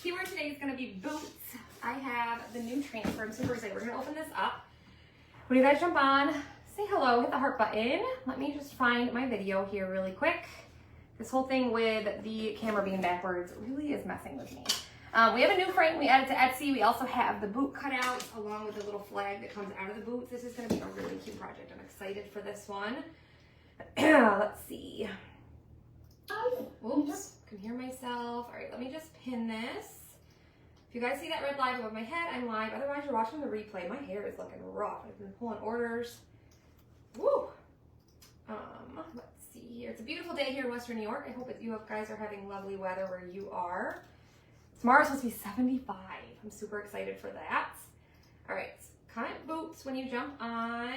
Keyword today is going to be boots. I have the new transfer. I'm super excited. We're going to open this up. When you guys jump on, say hello, hit the heart button. Let me just find my video here really quick. This whole thing with the camera being backwards really is messing with me. We have a new frame we added to Etsy. We also have the boot cutout along with the little flag that comes out of the boots. This is going to be a really cute project. I'm excited for this one. Let's see. Oops, I can hear myself. All right, let me just pin this. If you guys see that red live above my head, I'm live. Otherwise, you're watching the replay. My hair is looking rough. I've been pulling orders. Woo! Let's see here. It's a beautiful day here in Western New York. I hope that you guys are having lovely weather where you are. Tomorrow's supposed to be 75. I'm super excited for that. All right, comment boots when you jump on.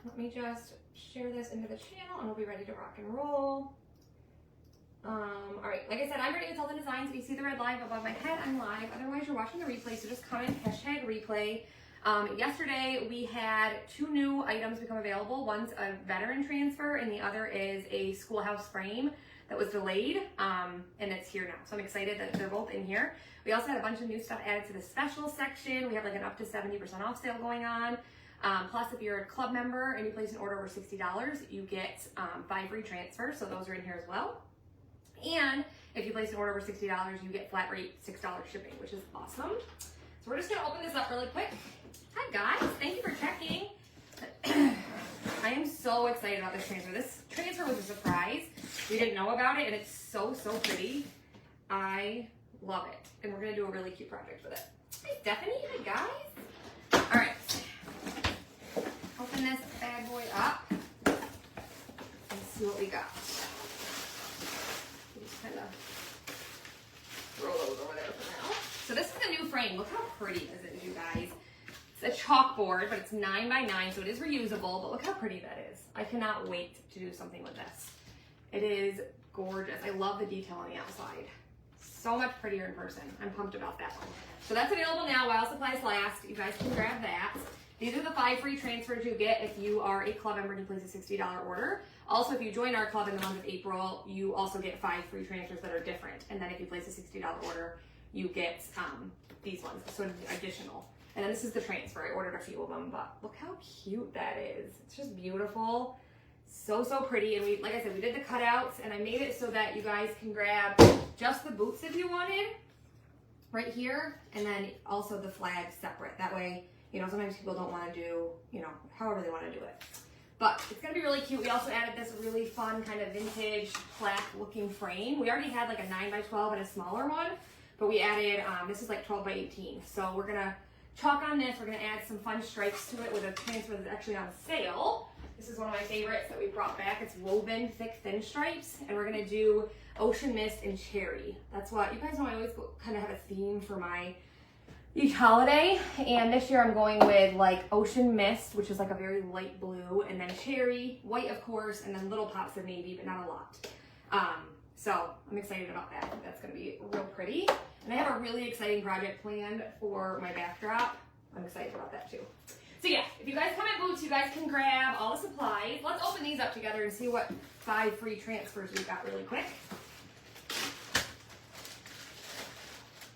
Let me just share this into the channel and we'll be ready to rock and roll. All right, like I said, I'm Brittany with Tilden Designs. If you see the red live above my head, I'm live. Otherwise, you're watching the replay, so just comment hashtag replay. Yesterday, we had 2 new items become available. One's a veteran transfer, and the other is a schoolhouse frame that was delayed, and it's here now. So I'm excited that they're both in here. We also had a bunch of new stuff added to the special section. We have like an up to 70% off sale going on. Plus, if you're a club member and you place an order over $60, you get 5 free transfers, so those are in here as well. And if you place an order over $60, you get flat rate $6 shipping, which is awesome. So we're just gonna open this up really quick. Hi guys, thank you for checking. I am so excited about this transfer. This transfer was a surprise. We didn't know about it and it's so, so pretty. I love it. And we're gonna do a really cute project with it. Hi Stephanie, hi guys. All right, open this bad boy up and see what we got. Kind of throw those over there for now. So this is a new frame. Look how pretty this is, you guys. It's a chalkboard, but it's 9 by 9, so it is reusable, but look how pretty that is. I cannot wait to do something with this. It is gorgeous. I love the detail on the outside. So much prettier in person. I'm pumped about that one. So that's available now while supplies last. You guys can grab that. These are the 5 free transfers you get if you are a club member and you place a $60 order. Also, if you join our club in the month of April, you also get 5 free transfers that are different. And then if you place a $60 order, you get these ones, so additional. And then this is the transfer. I ordered a few of them, but look how cute that is. It's just beautiful. So, so pretty. And we, like I said, we did the cutouts and I made it so that you guys can grab just the boots if you wanted right here. And then also the flag separate. That way, you know, sometimes people don't want to do, you know, however they want to do it. But it's going to be really cute. We also added this really fun kind of vintage plaque looking frame. We already had like a 9 by 12 and a smaller one, but we added, this is like 12 by 18. So we're going to chalk on this. We're going to add some fun stripes to it with a transfer that's actually on sale. This is one of my favorites that we brought back. It's woven thick thin stripes. And we're going to do ocean mist and cherry. That's what, you guys know I always kind of have a theme for my each holiday, and this year I'm going with like ocean mist, which is like a very light blue, and then cherry, white of course, and then little pops of navy, but not a lot. So I'm excited about that. That's going to be real pretty. And I have a really exciting project planned for my backdrop. I'm excited about that too. So yeah, if you guys comment boots, you guys can grab all the supplies. Let's open these up together and see what 5 free transfers we got really quick.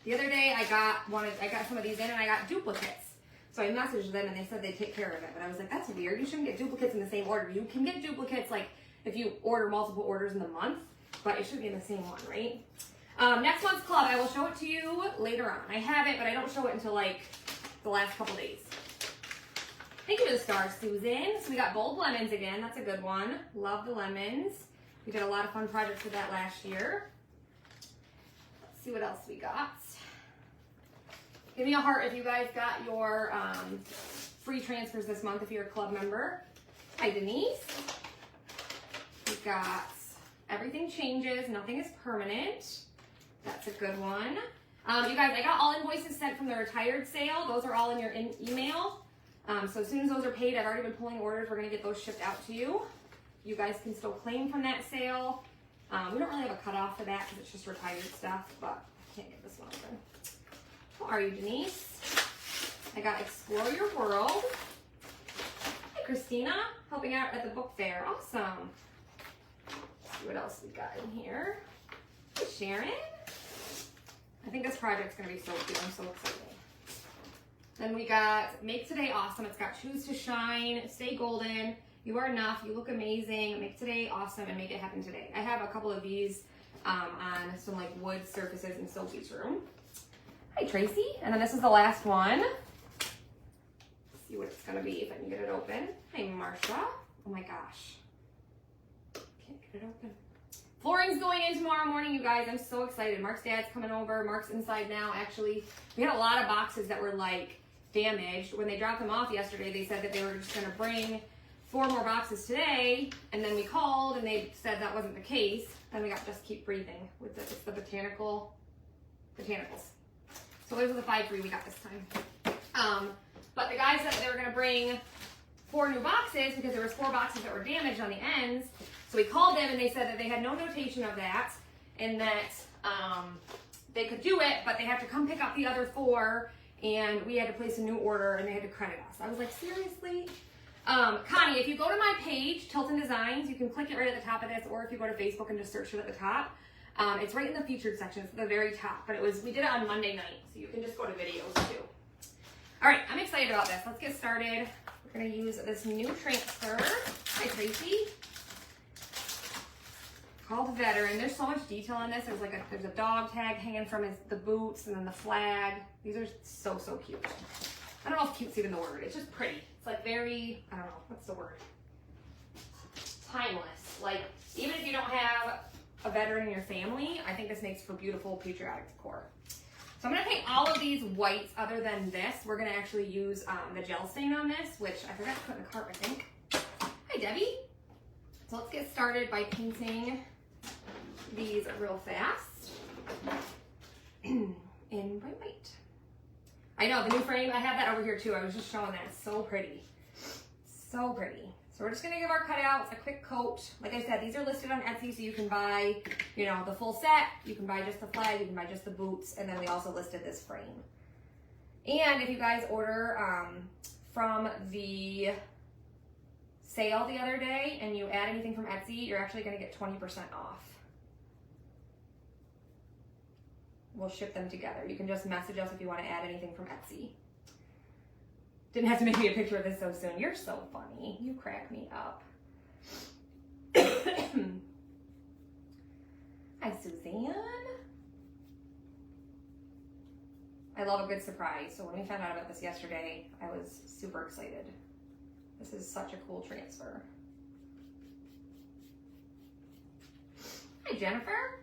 The other day I got some of these in and I got duplicates. So I messaged them and they said they'd take care of it. But I was like, that's weird. You shouldn't get duplicates in the same order. You can get duplicates like if you order multiple orders in the month, but it should be in the same one, right? Next month's club, I will show it to you later on. I have it, but I don't show it until like the last couple days. Thank you for the stars, Susan. So we got bold lemons again. That's a good one. Love the lemons. We did a lot of fun projects with that last year. Let's see what else we got. Give me a heart if you guys got your free transfers this month if you're a club member. Hi, Denise. We got everything changes, nothing is permanent. That's a good one. You guys, I got all invoices sent from the retired sale. Those are all in your email. So as soon as those are paid, I've already been pulling orders. We're going to get those shipped out to you. You guys can still claim from that sale. We don't really have a cutoff for that because it's just retired stuff, but I can't get this one open. How are you, Denise? I got Explore Your World. Hi, Christina, helping out at the book fair. Awesome. Let's see what else we got in here. Hi, Sharon. I think this project's gonna be so cute. I'm so excited. Then we got Make Today Awesome. It's got Choose to Shine, Stay Golden, You Are Enough, You Look Amazing, Make Today Awesome, and Make It Happen Today. I have a couple of these on some like wood surfaces in Sophie's room. Hi Tracy. And then this is the last one. Let's see what it's gonna be if I can get it open. Hi Marsha. Oh my gosh. Can't get it open. Flooring's going in tomorrow morning, you guys. I'm so excited. Mark's dad's coming over. Mark's inside now, actually. We had a lot of boxes that were like damaged. When they dropped them off yesterday, they said that they were just gonna bring 4 more boxes today. And then we called and they said that wasn't the case. Then we got Just Keep Breathing with it's the botanicals. So those are the 5 free we got this time. But the guys said they were gonna bring 4 new boxes because there was 4 boxes that were damaged on the ends. So we called them and they said that they had no notation of that and that they could do it, but they have to come pick up the other 4 and we had to place a new order and they had to credit us. I was like, seriously? Connie, if you go to my page, Tilton Designs, you can click it right at the top of this, or if you go to Facebook and just search it at the top, it's right in the featured section. It's at the very top, but we did it on Monday night, so you can just go to videos too. All right, I'm excited about this. Let's get started. We're gonna use this new transfer. Hi, Tracy. Called Veteran. There's so much detail on this. There's a dog tag hanging from the boots and then the flag. These are so cute. I don't know if cute's even the word. It's just pretty. It's like very, I don't know, what's the word? Timeless. Like, even if you don't have a veteran in your family, I think this makes for beautiful patriotic decor. So I'm gonna paint all of these whites other than this. We're gonna actually use the gel stain on this, which I forgot to put in the cart, I think. Hi, Debbie. So let's get started by painting these real fast in bright white. I know, the new frame, I have that over here too. I was just showing that. It's so pretty. So pretty. So we're just gonna give our cutouts a quick coat. Like I said, these are listed on Etsy, so you can buy, you know, the full set. You can buy just the flag, you can buy just the boots, and then we also listed this frame. And if you guys order from the sale the other day and you add anything from Etsy, you're actually gonna get 20% off. We'll ship them together. You can just message us if you want to add anything from Etsy. Didn't have to make me a picture of this so soon. You're so funny. You crack me up. Hi, Suzanne. I love a good surprise. So when we found out about this yesterday, I was super excited. This is such a cool transfer. Hi, Jennifer.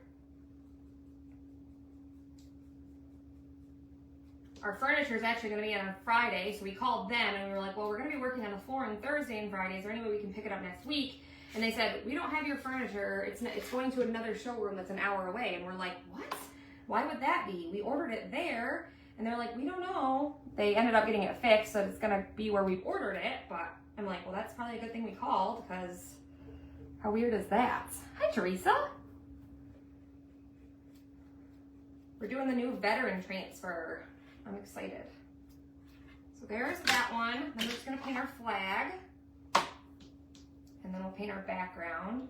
Our furniture is actually going to be in on Friday, so we called them and we were like, well, we're going to be working on the floor on Thursday and Friday. Is there any way we can pick it up next week? And they said, we don't have your furniture. It's going to another showroom that's an hour away. And we're like, what? Why would that be? We ordered it there. And they're like, we don't know. They ended up getting it fixed, so it's going to be where we ordered it. But I'm like, well, that's probably a good thing we called, because how weird is that? Hi, Teresa. We're doing the new veteran transfer. I'm excited. So there's that one. Then we're just gonna paint our flag. And then we'll paint our background.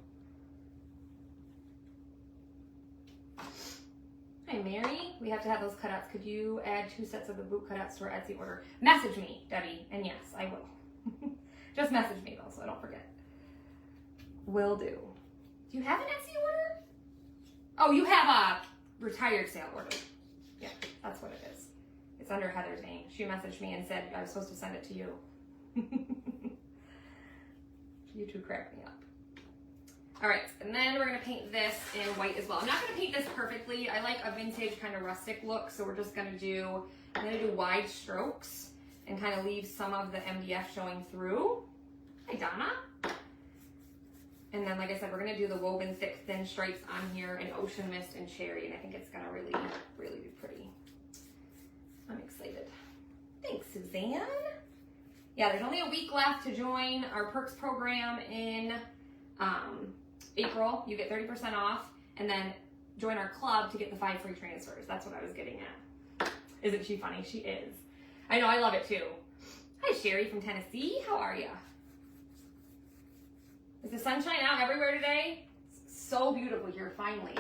Hi, Mary. We have to have those cutouts. Could you add 2 sets of the boot cutouts to our Etsy order? Message me, Debbie, and yes, I will. Just message me though, so I don't forget. Will do. Do you have an Etsy order? Oh, you have a retired sale order. Yeah, that's what it is. It's under Heather's name. She messaged me and said I was supposed to send it to you. You two crack me up. All right, and then we're gonna paint this in white as well. I'm not gonna paint this perfectly. I like a vintage kind of rustic look, so we're just gonna do, I'm gonna do wide strokes and kind of leave some of the MDF showing through. Hi, Donna. And then, like I said, we're gonna do the woven thick thin stripes on here in Ocean Mist and Cherry, and I think it's gonna really, really be pretty. I'm excited. Thanks, Suzanne. Yeah, there's only a week left to join our Perks program in April. You get 30% off, and then join our club to get the 5 free transfers. That's what I was getting at. Isn't she funny? She is. I know, I love it too. Hi, Sherry from Tennessee. How are you? Is the sunshine out everywhere today? It's so beautiful here, finally.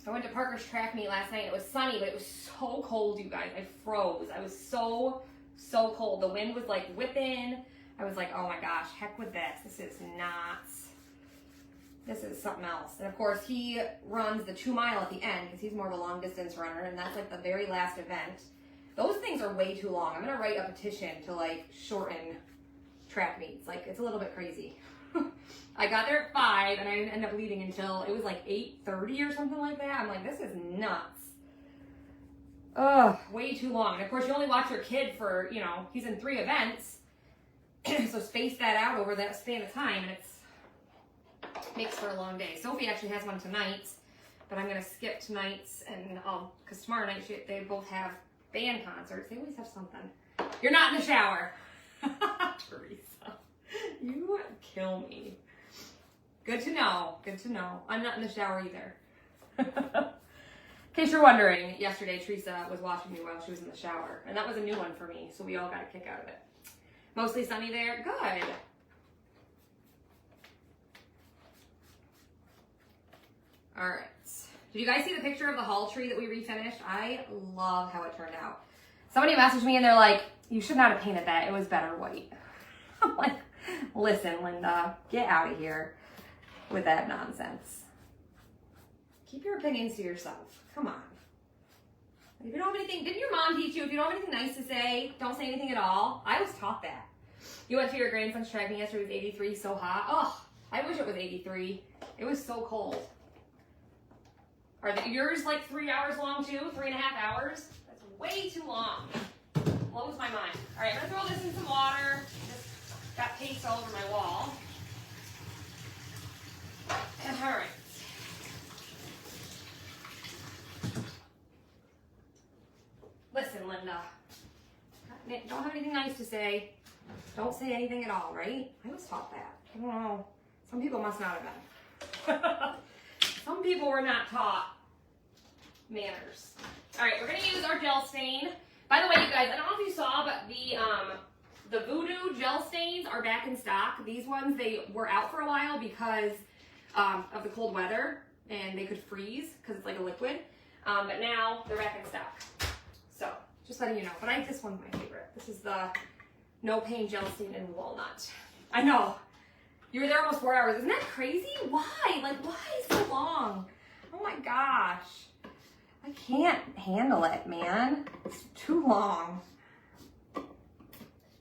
I went to Parker's track meet last night. It was sunny, but it was so cold, you guys. I froze. I was so cold. The wind was like whipping. I was like, oh my gosh, heck with this. This is nuts. This is something else. And of course, he runs the 2 mile at the end because he's more of a long distance runner, and that's like the very last event. Those things are way too long. I'm gonna write a petition to like shorten track meets. Like, it's a little bit crazy. I got there at 5 and I didn't end up leaving until it was like 8:30 or something like that. I'm like, this is nuts. Ugh, way too long. And of course, you only watch your kid for, you know, he's in 3 events. So space that out over that span of time, and it's makes for a long day. Sophie actually has one tonight, but I'm gonna skip tonight's, and because tomorrow night they both have band concerts. They always have something. You're not in the shower. Teresa, you kill me. Good to know. Good to know. I'm not in the shower either. In case you're wondering, yesterday Teresa was watching me while she was in the shower, and that was a new one for me, so we all got a kick out of it. Mostly sunny there. Good. All right. Did you guys see the picture of the hall tree that we refinished? I love how it turned out. Somebody messaged me and they're like, you should not have painted that. It was better white. I'm like, listen, Linda, get out of here with that nonsense. Keep your opinions to yourself. Come on. If you don't have anything, didn't your mom teach you if you don't have anything nice to say, don't say anything at all? I was taught that. You went to your grandson's track meet yesterday. It was 83, so hot. Oh, I wish it was 83. It was so cold. Are yours like 3 hours long too? 3.5 hours? That's way too long. Blows my mind. All right, I'm gonna throw this in some water. Just got paste all over my wall. All right. Listen, Linda. Don't have anything nice to say. Don't say anything at all, right? I was taught that. I don't know. Some people must not have been. Some people were not taught manners. All right, we're gonna use our gel stain. By the way, you guys, I don't know if you saw, but the Voodoo gel stains are back in stock. These ones, they were out for a while because of the cold weather, and they could freeze because it's like a liquid. But now they're back in stock. So just letting you know. But this one's my favorite. This is the No Pain Gel Stain in Walnut. I know. You were there almost 4 hours. Isn't that crazy? Why? Like, why so long? Oh my gosh. I can't handle it, man. It's too long.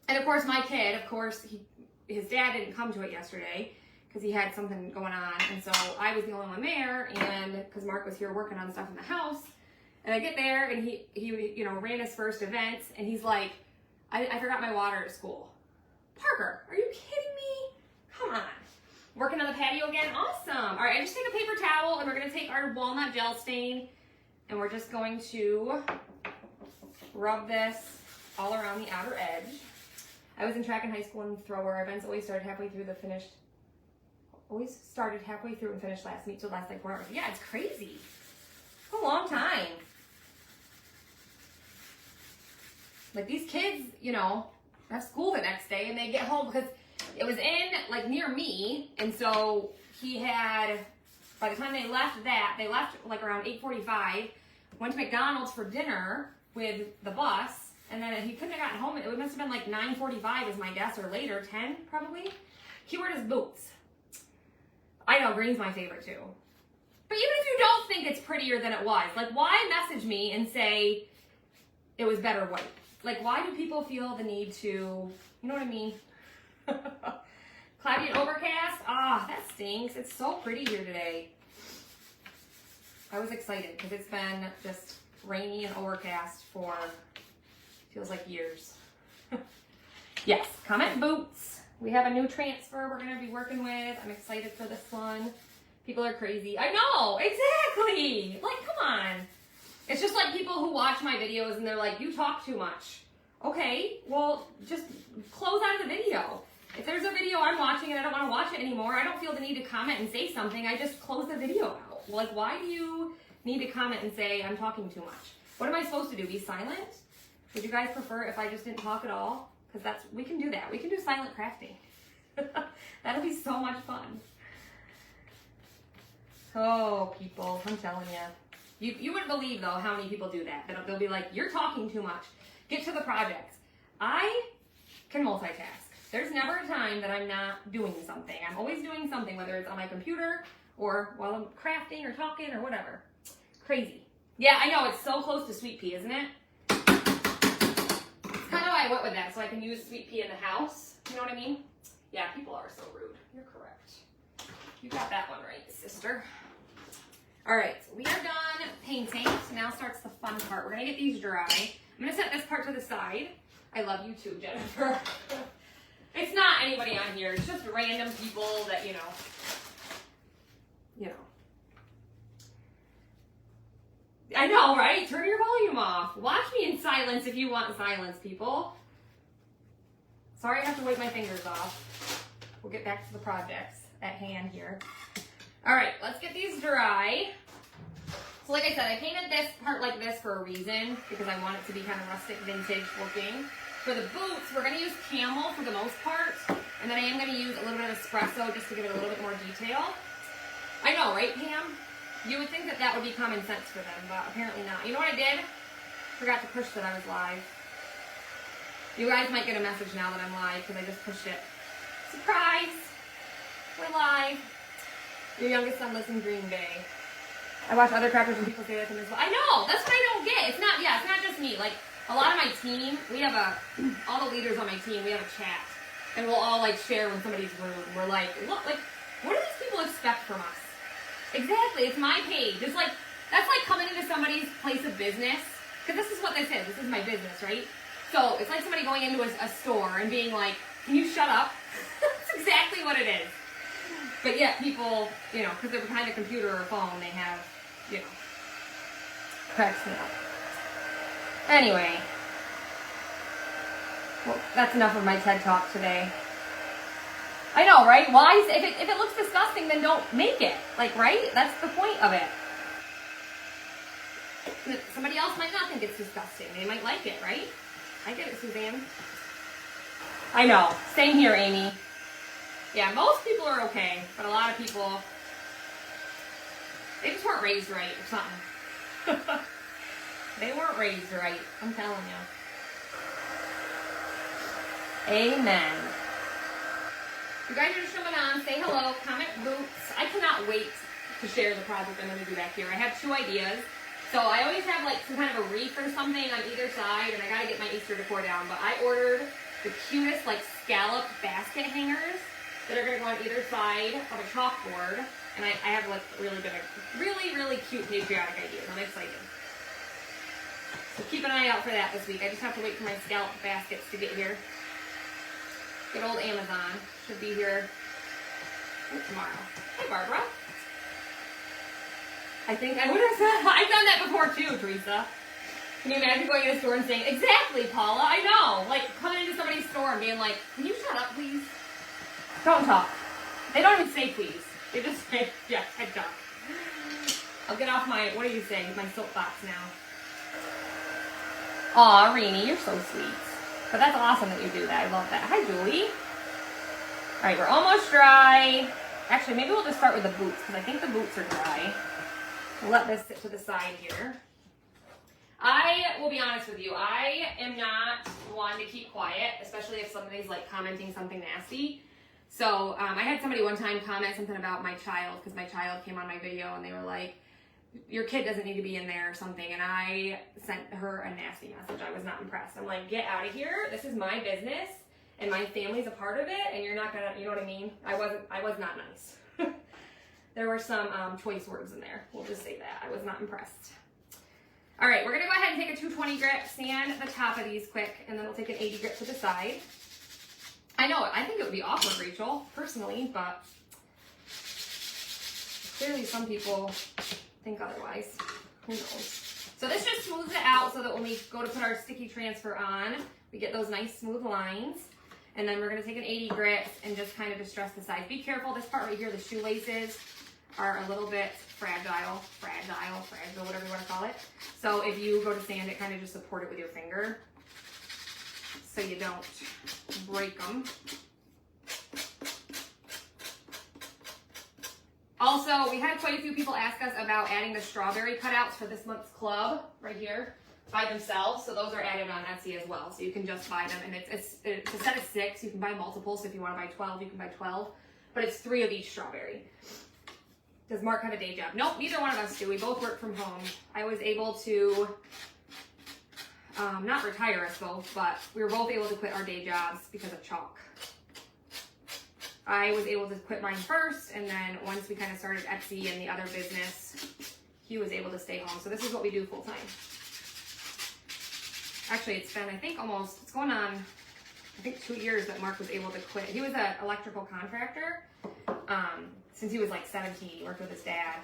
And of course, my kid, his dad didn't come to it yesterday because he had something going on. And so I was the only one there, and because Mark was here working on stuff in the house. And I get there, and he you know, ran his first event, and he's like, I forgot my water at school. Parker, are you kidding me? Come on. Working on the patio again? Awesome. All right, I just take a paper towel, and we're going to take our walnut gel stain, and we're just going to rub this all around the outer edge. I was in track in high school and thrower. Our events always started halfway through and finished last meet, so last like 4 hours. Yeah, it's crazy. It's a long time. Like, these kids, you know, have school the next day, and they get home because it was in, like, near me, and so he had, by the time they left like around 8:45, went to McDonald's for dinner with the bus, and then he couldn't have gotten home. It must have been like 9:45 is my guess, or later, 10 probably. He wore his boots. I know, green's my favorite too. But even if you don't think it's prettier than it was, like, why message me and say it was better white? Like, why do people feel the need to, you know what I mean? Cloudy and overcast? Ah, that stinks. It's so pretty here today. I was excited because it's been just rainy and overcast for, feels like years. Yes, Comet Boots. We have a new transfer we're going to be working with. I'm excited for this one. People are crazy. I know, exactly. Like, come on. It's just like people who watch my videos and they're like, you talk too much. Okay, well, just close out of the video. If there's a video I'm watching and I don't want to watch it anymore, I don't feel the need to comment and say something. I just close the video out. Like, why do you need to comment and say I'm talking too much? What am I supposed to do? Be silent? Would you guys prefer if I just didn't talk at all? Because we can do that. We can do silent crafting. That'll be so much fun. Oh, people, I'm telling you. You wouldn't believe, though, how many people do that. They'll be like, you're talking too much. Get to the projects. I can multitask. There's never a time that I'm not doing something. I'm always doing something, whether it's on my computer or while I'm crafting or talking or whatever. Crazy. Yeah, I know. It's so close to sweet pea, isn't it? That's kind of why I went with that, so I can use sweet pea in the house. You know what I mean? Yeah, people are so rude. You're correct. You got that one right, sister. All right, so we are done painting. So now starts the fun part. We're gonna get these dry. I'm gonna set this part to the side. I love you too, Jennifer. It's not anybody on here. It's just random people that, you know. I know, right? Turn your volume off. Watch me in silence if you want silence, people. Sorry I have to wipe my fingers off. We'll get back to the projects at hand here. All right, let's get these dry. So like I said, I painted this part like this for a reason, because I want it to be kind of rustic, vintage looking. For the boots, we're gonna use camel for the most part, and then I am gonna use a little bit of espresso just to give it a little bit more detail. I know, right, Pam? You would think that that would be common sense for them, but apparently not. You know what I did? Forgot to push that I was live. You guys might get a message now that I'm live because I just pushed it. Surprise! We're live. Your youngest son lives in Green Bay. I watch other crafters and people say that to me as well. I know! That's what I don't get. It's not just me. Like, a lot of my team, we have all the leaders on my team, we have a chat. And we'll all, like, share when somebody's rude. We're like, look, like, what do these people expect from us? Exactly, it's my page. It's like, that's like coming into somebody's place of business. Because this is what this is. This is my business, right? So it's like somebody going into a store and being like, can you shut up? That's exactly what it is. But yet people, you know, because they're behind a computer or a phone, they have, you know, cracks me up. Anyway. Well, that's enough of my TED Talk today. I know, right? Why? If it looks disgusting, then don't make it. Like, right? That's the point of it. Somebody else might not think it's disgusting. They might like it, right? I get it, Suzanne. I know. Same here, Amy. Yeah, most people are okay, but a lot of people, they just weren't raised right or something. They weren't raised right. I'm telling you. Amen. You guys are just jumping on, say hello, comment boots. I cannot wait to share the project I'm going to do back here. I have 2 ideas. So I always have like some kind of a wreath or something on either side, and I got to get my Easter decor down. But I ordered the cutest like scallop basket hangers that are going to go on either side of a chalkboard. And I have like really cute patriotic ideas. I'm excited. So keep an eye out for that this week. I just have to wait for my scallop baskets to get here. Good old Amazon should be here tomorrow. Hey, Barbara. I think I would have said, I've done that before too, Teresa. Can you imagine going in a store and saying, exactly, Paula, I know. Like, coming into somebody's store and being like, can you shut up, please? Don't talk. They don't even say please. They just say, yeah, head talk. I'll get off my, what do you say, my soapbox now. Aw, Renee, you're so sweet. But that's awesome that you do that. I love that. Hi, Julie. All right, we're almost dry. Actually, maybe we'll just start with the boots because I think the boots are dry. We'll let this sit to the side here. I will be honest with you. I am not one to keep quiet, especially if somebody's like commenting something nasty. So I had somebody one time comment something about my child because my child came on my video and they were like, your kid doesn't need to be in there or something, and I sent her a nasty message. I was not impressed. I'm like, get out of here. This is my business, and my family's a part of it, and you're not gonna, you know what I mean? I was not nice. There were some choice words in there. We'll just say that. I was not impressed. All right, we're gonna go ahead and take a 220 grip, sand the top of these quick, and then we'll take an 80 grip to the side. I know, I think it would be awkward, Rachel, personally, but clearly some people think otherwise. Who knows? So this just smooths it out so that when we go to put our sticky transfer on, we get those nice smooth lines. And then we're going to take an 80 grit and just kind of distress the sides. Be careful, this part right here, the shoelaces are a little bit fragile, whatever you want to call it. So if you go to sand it, kind of just support it with your finger so you don't break them. Oh, Also, we had quite a few people ask us about adding the strawberry cutouts for this month's club right here by themselves. So those are added on Etsy as well. So you can just buy them, and it's a set of 6. You can buy multiples. So if you want to buy 12, you can buy 12. But it's 3 of each strawberry. Does Mark have a day job? Nope, neither one of us do. We both work from home. I was able to not retire us both, but we were both able to quit our day jobs because of chalk. I was able to quit mine first, and then once we kind of started Etsy and the other business, he was able to stay home. So this is what we do full time. Actually, it's been, I think it's going on, I think 2 years that Mark was able to quit. He was an electrical contractor since he was like 17. He worked with his dad,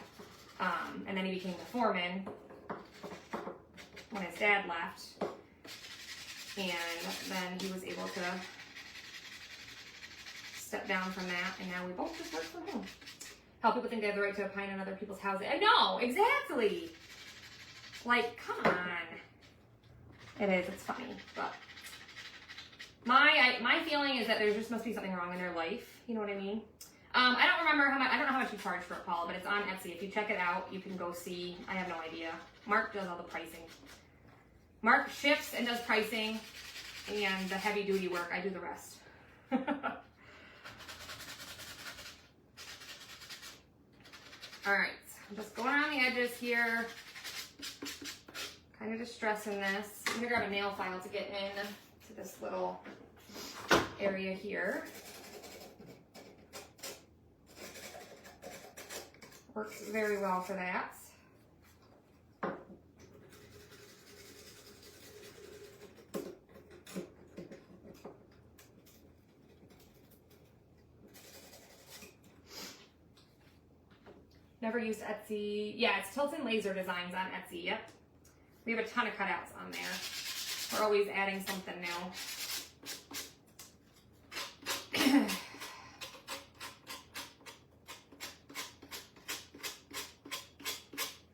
and then he became the foreman when his dad left, and then he was able to step down from that, and now we both just work from home. How people think they have the right to opine on other people's houses. I know, exactly. Like, come on. It is, it's funny, but my feeling is that there just must be something wrong in their life. You know what I mean? I don't remember how much, I don't know how much you charge for it, Paul, but it's on Etsy. If you check it out, you can go see. I have no idea. Mark does all the pricing. Mark ships and does pricing, and the heavy duty work, I do the rest. All right, I'm just going around the edges here, kind of distressing this. I'm gonna grab a nail file to get in to this little area here. Works very well for that. Never used Etsy. Yeah, it's Tilton Laser Designs on Etsy. Yep. We have a ton of cutouts on there. We're always adding something new.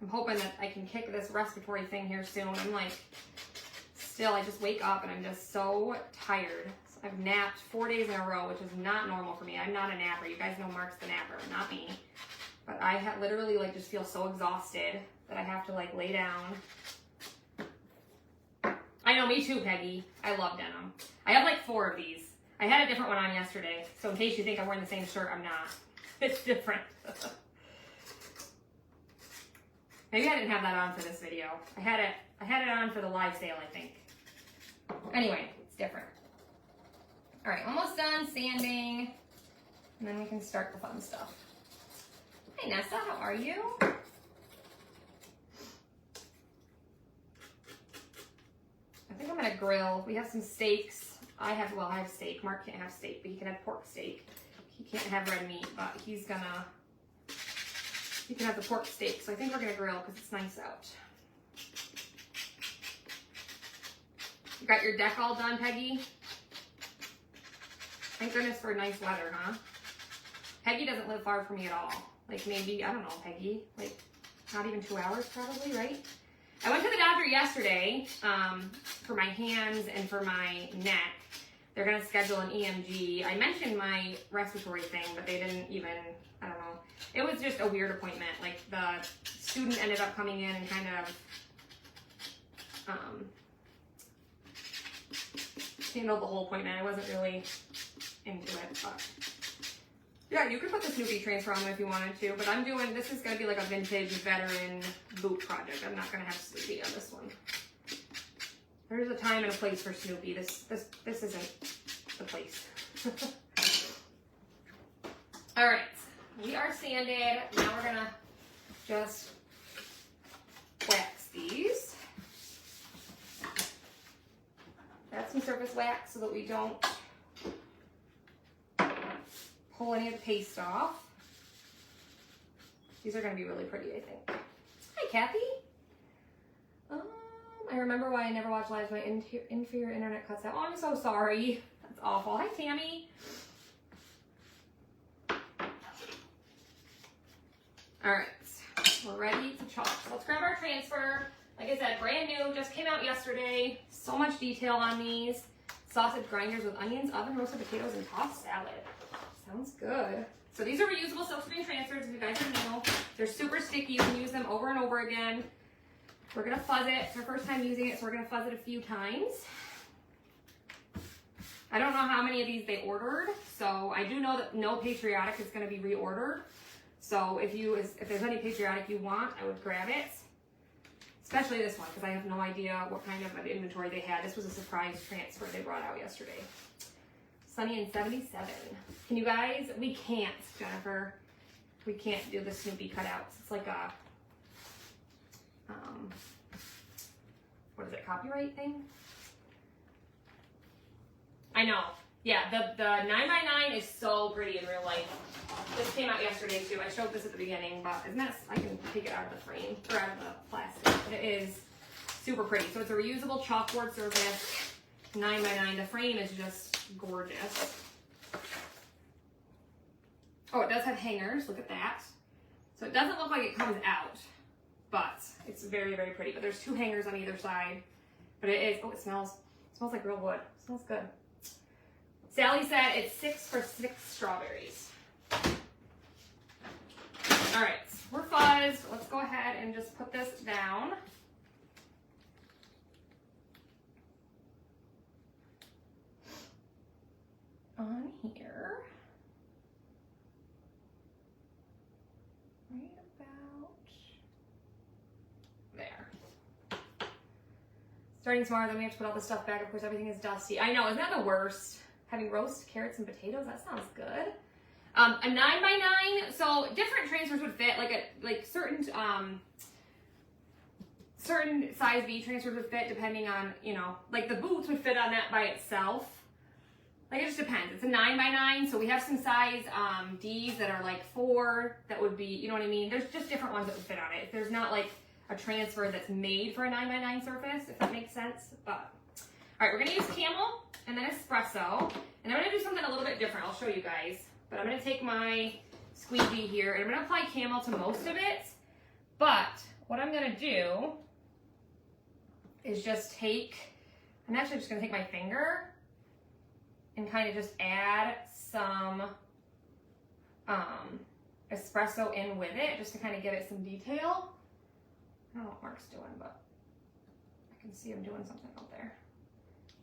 I'm hoping that I can kick this respiratory thing here soon. I'm like, still, I just wake up and I'm just so tired. I've napped 4 days in a row, which is not normal for me. I'm not a napper. You guys know Mark's the napper, not me. But I literally like just feel so exhausted that I have to like lay down. I know, me too, Peggy. I love denim. I have like 4 of these. I had a different one on yesterday, so in case you think I'm wearing the same shirt, I'm not. It's different. Maybe I didn't have that on for this video. I had it on for the live sale, I think. Anyway, it's different. All right, almost done sanding, and then we can start the fun stuff. Hey Nessa, how are you? I think I'm gonna grill. We have some steaks. I have steak. Mark can't have steak, but he can have pork steak. He can't have red meat, but he can have the pork steak. So I think we're gonna grill because it's nice out. You got your deck all done, Peggy? Thank goodness for nice weather, huh? Peggy doesn't live far from me at all. Like maybe, I don't know, Peggy, like not even 2 hours probably, right? I went to the doctor yesterday for my hands and for my neck. They're gonna schedule an EMG. I mentioned my respiratory thing, but they didn't even, I don't know. It was just a weird appointment. Like the student ended up coming in and kind of handled the whole appointment. I wasn't really into it, but yeah, you could put the Snoopy transfer on if you wanted to, but this is gonna be like a vintage veteran boot project. I'm not gonna have Snoopy on this one. There's a time and a place for Snoopy. This isn't the place. All right, we are sanded. Now we're gonna just wax these. Add some surface wax so that we don't pull any of the paste off. These are going to be really pretty, I think. Hi, Kathy. I remember why I never watch lives. My inferior internet cuts out. Oh, I'm so sorry. That's awful. Hi, Tammy. All right, we're ready to chalk. So let's grab our transfer. Like I said, brand new, just came out yesterday. So much detail on these. Sausage grinders with onions, oven roasted potatoes, and tossed salad. Sounds good. So these are reusable silkscreen transfers. If you guys didn't know, They're super sticky. You can use them over and over again. We're gonna fuzz it. It's our first time using it, so we're gonna fuzz it a few times. I don't know how many of these they ordered, so I do know that no Patriotic is gonna be reordered. So if there's any Patriotic you want, I would grab it. Especially this one, because I have no idea what kind of inventory they had. This was a surprise transfer they brought out yesterday. Sunny and 77. Can you guys, we can't, Jennifer. We can't do the Snoopy cutouts. It's like a, what is it, copyright thing? I know. Yeah, the 9x9 is so pretty in real life. This came out yesterday too. I showed this at the beginning, but isn't that, I can take it out of the frame, or out of the plastic, but it is super pretty. So it's a reusable chalkboard surface, 9x9. The frame is just gorgeous. Oh, it does have hangers, look at that. So it doesn't look like it comes out, but it's very, very pretty. But there's 2 hangers on either side. But it is, oh, it smells like real wood. It smells good. Sally said it's 6 for 6 strawberries. All right, we're fuzzed. Let's go ahead and just put this down. On here. Right about there. Starting tomorrow, then we have to put all the stuff back. Of course, everything is dusty. I know, isn't that the worst? Having roast carrots and potatoes, that sounds good. A 9x9, so different transfers would fit, like certain size B transfers would fit depending on, you know, like the boots would fit on that by itself. Like it just depends. It's a 9x9, so we have some size D's that are like 4, that would be, you know what I mean? There's just different ones that would fit on it. There's not like a transfer that's made for a 9x9 surface, if that makes sense. But all right, we're gonna use Camel and then espresso, and I'm gonna do something a little bit different. I'll show you guys. But I'm gonna take my squeegee here and I'm gonna apply Camel to most of it. But what I'm gonna do is just I'm actually just gonna take my finger and kind of just add some espresso in with it, just to kind of give it some detail. I don't know what Mark's doing, but I can see him doing something out there.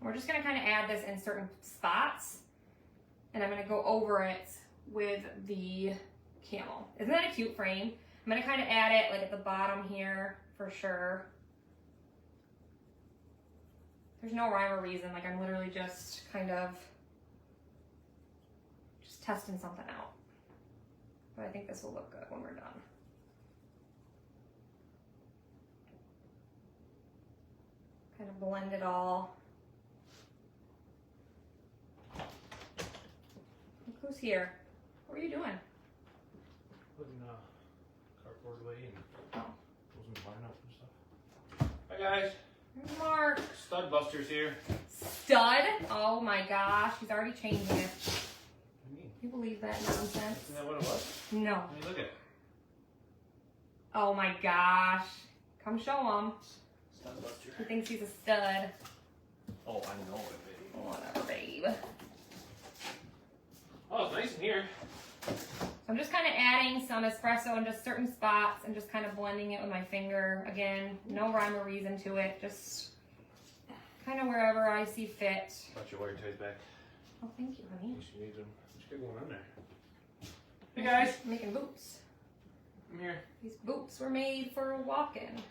We're just gonna kind of add this in certain spots, and I'm gonna go over it with the Camel. Isn't that a cute frame? I'm gonna kind of add it like at the bottom here for sure. There's no rhyme or reason, like I'm literally just kind of just testing something out. But I think this will look good when we're done. Kind of blend it all. Look who's here. What are you doing? Putting cardboard away and Oh. closing the barn up and stuff. Hi guys. There's Mark. Stud Buster's here. Stud? Oh my gosh, he's already changing it. What do you mean? You believe that nonsense? Isn't that what it was? No. I mean, look at it. Oh my gosh. Come show him. Stud Buster. He thinks he's a stud. Oh, I know it, baby. Whatever, babe. Oh, it's nice in here. So I'm just kind of adding some espresso in just certain spots and just kind of blending it with my finger. Again, no rhyme or reason to it. Just kind of wherever I see fit. Got your wire ties back. Oh, thank you, honey. You should need them. What you got going on there? Hey guys. Making boots. I'm here. These boots were made for walking.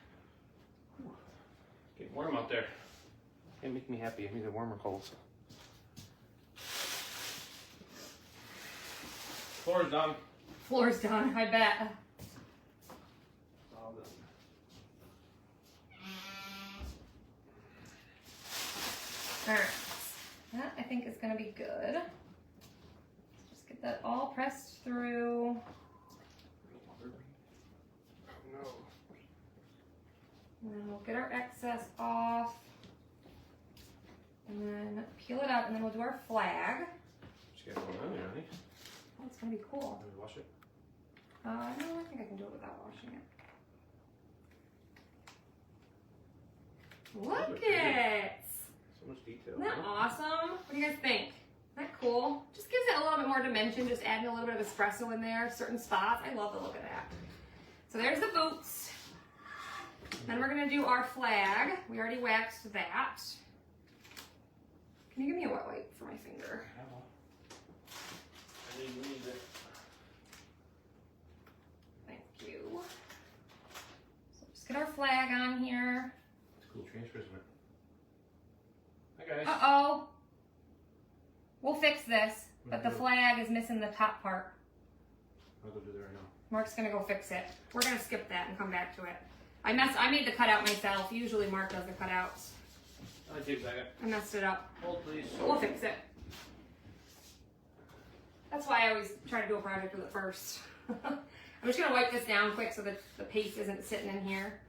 Getting warm out there. Can't make me happy. I'm either warm or cold. Floor's done. Floor's done, I bet. All done. Alright. That I think is going to be good. Let's just get that all pressed through. No. And then we'll get our excess off. And then peel it up, and then we'll do our flag. What you got going on there, honey? Oh, it's gonna be cool. Let me wash it. No, I think I can do it without washing it. Look it! So much detail. Isn't that huh? awesome? What do you guys think? Isn't that cool? Just gives it a little bit more dimension, just adding a little bit of espresso in there, certain spots. I love the look of that. So there's the boots. Then we're gonna do our flag. We already waxed that. Can you give me a wet wipe for my finger? I didn't need it. Thank you. So just get our flag on here. It's cool transfers. Hi guys. Uh-oh. We'll fix this, but the flag is missing the top part. I'll go do that right now. Mark's gonna go fix it. We're gonna skip that and come back to it. I made the cutout myself. Usually Mark does the cutouts. I'll take a second. I messed it up. Hold please. But we'll fix it. That's why I always try to do a project with it first. I'm just gonna wipe this down quick so that the paste isn't sitting in here.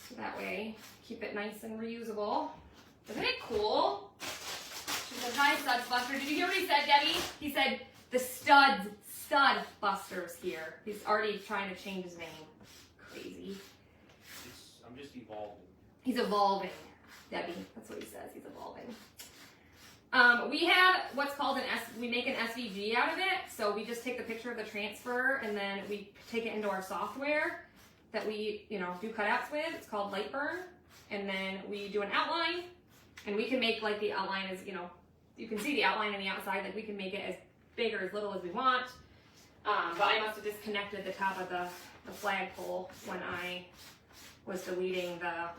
So that way, keep it nice and reusable. Isn't it cool? She says, hi, Studs Buster. Did you hear what he said, Debbie? He said, the Stud Buster's here. He's already trying to change his name. Crazy. I'm just evolving. He's evolving, Debbie. That's what he says. He's evolving. We have what's called we make an SVG out of it. So we just take the picture of the transfer and then we take it into our software that we, do cutouts with. It's called Lightburn. And then we do an outline and we can make like the outline as, you can see the outline on the outside. Like we can make it as big or as little as we want. But I must have disconnected the top of the flagpole when I was deleting the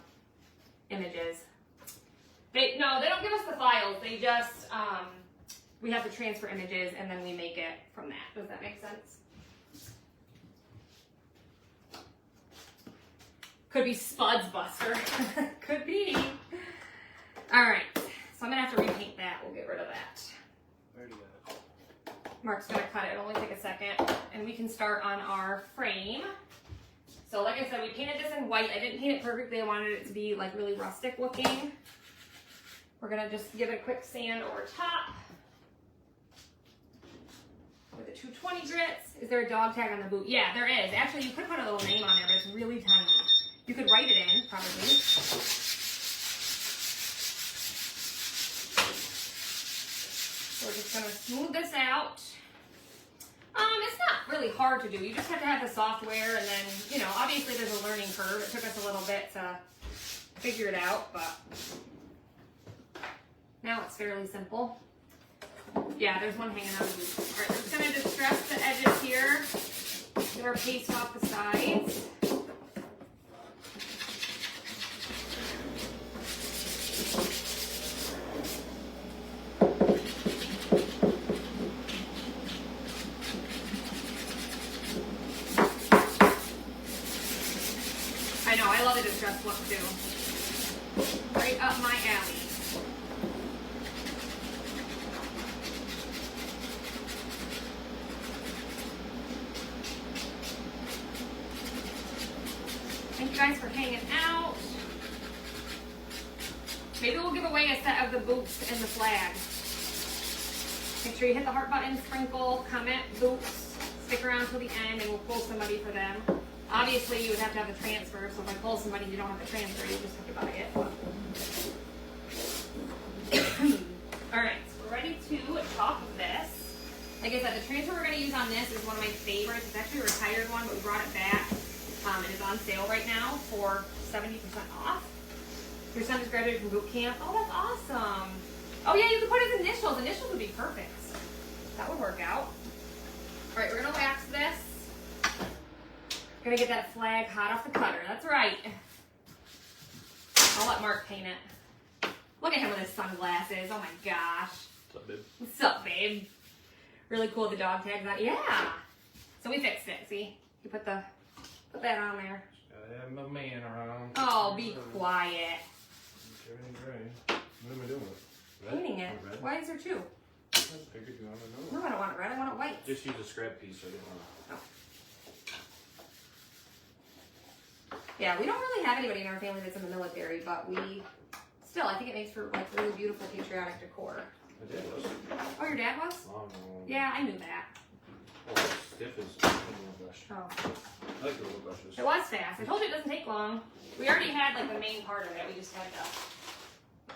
images. They don't give us the files. They just, we have to transfer images and then we make it from that. Does that make sense? Could be Spuds Buster. Could be. All right. So I'm going to have to repaint that. We'll get rid of that. Where do you got it? Mark's going to cut it. It'll only take a second. And we can start on our frame. So like I said, we painted this in white. I didn't paint it perfectly. I wanted it to be like really rustic looking. We're going to just give it a quick sand over top with the 220 grits. Is there a dog tag on the boot? Yeah, there is. Actually, you could put a little name on there, but it's really tiny. You could write it in, probably. So we're just going to smooth this out. It's not really hard to do. You just have to have the software and then, obviously there's a learning curve. It took us a little bit to figure it out, but now it's fairly simple. Yeah, there's one hanging out of the boot. All right, we're just going to distress the edges here. Get our paste off the sides. I know, I love the distressed look too. Right up my alley. Thank you guys for hanging out. Maybe we'll give away a set of the boots and the flag. Make sure you hit the heart button, sprinkle, comment, boots, stick around till the end, and we'll pull somebody for them. Obviously, you would have to have the transfer, so if I pull somebody you don't have the transfer, you just have to buy it. Alright, so we're ready to chalk this. Like I said, the transfer we're going to use on this is one of my favorites. It's actually a retired one, but we brought it back. It is on sale right now for 70% off. Your son just graduated from boot camp. Oh, that's awesome. Oh yeah, you could put his initials. Initials would be perfect. That would work out. Alright, we're going to wax this. Gonna get that flag hot off the cutter. That's right. I'll let Mark paint it. Look at him with his sunglasses. Oh my gosh. What's up, babe? What's up, babe? Really cool the dog tags on. Yeah. So we fixed it. See? You put that on there. I have my man around. Oh, be quiet. Everything's ready. What am I doing with it? Red? Painting it. Or red? Why is there two? I figured you wanted to know. No, I don't want it red. I want it white. Just use a scrap piece. I didn't want to. Yeah, we don't really have anybody in our family that's in the military, but I think it makes for like really beautiful patriotic decor. My dad was. Oh, your dad was? Long. Yeah, I knew that. Oh, it's stiff as a little brush. Oh. I like the little brushes. It was fast. I told you it doesn't take long. We already had like the main part of it. We just had to.